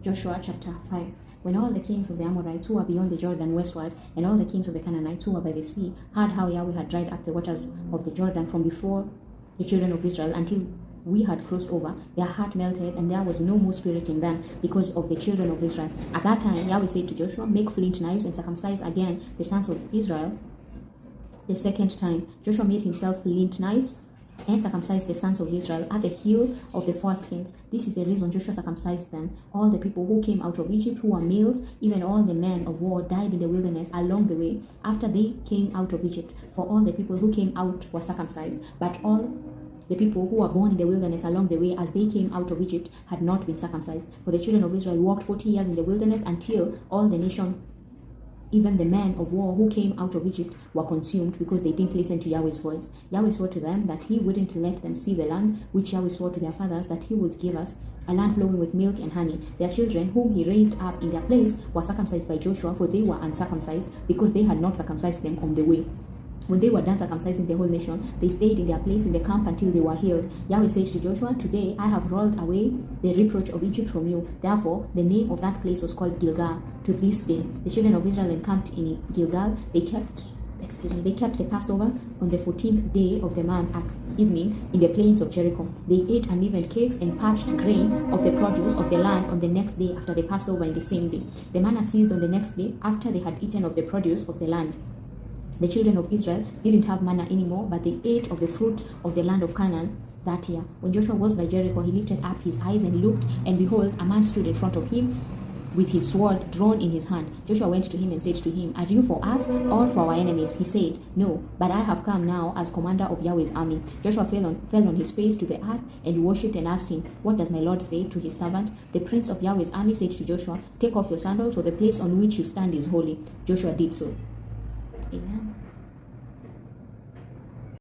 Joshua chapter 5. When all the kings of the Amorites who were beyond the Jordan westward, and all the kings of the Canaanites who were by the sea, heard how Yahweh had dried up the waters of the Jordan from before the children of Israel until we had crossed over, their heart melted, and there was no more spirit in them because of the children of Israel. At that time, Yahweh said to Joshua, make flint knives and circumcise again the sons of Israel. The second time, Joshua made himself flint knives and circumcised the sons of Israel at the heel of the foreskins. This is the reason Joshua circumcised them. All the people who came out of Egypt, who were males, even all the men of war, died in the wilderness along the way after they came out of Egypt. For all the people who came out were circumcised, but all the people who were born in the wilderness along the way as they came out of Egypt had not been circumcised. For the children of Israel walked 40 years in the wilderness until all the nation, even the men of war who came out of Egypt, were consumed because they didn't listen to Yahweh's voice. Yahweh swore to them that he wouldn't let them see the land which Yahweh swore to their fathers that he would give us, a land flowing with milk and honey. Their children, whom he raised up in their place, were circumcised by Joshua, for they were uncircumcised because they had not circumcised them on the way. When they were done circumcising the whole nation, they stayed in their place in the camp until they were healed. Yahweh said to Joshua, today I have rolled away the reproach of Egypt from you. Therefore, the name of that place was called Gilgal to this day. The children of Israel encamped in Gilgal. They kept the Passover on the 14th day of the month at evening in the plains of Jericho. They ate unleavened cakes and parched grain of the produce of the land on the next day after the Passover in the same day. The manna ceased on the next day after they had eaten of the produce of the land. The children of Israel didn't have manna anymore, but they ate of the fruit of the land of Canaan that year. When Joshua was by Jericho, he lifted up his eyes and looked, and behold, a man stood in front of him with his sword drawn in his hand. Joshua went to him and said to him, are you for us or for our enemies? He said, no, but I have come now as commander of Yahweh's army. Joshua fell on his face to the earth and worshipped and asked him, what does my Lord say to his servant? The prince of Yahweh's army said to Joshua, take off your sandals, for the place on which you stand is holy. Joshua did so.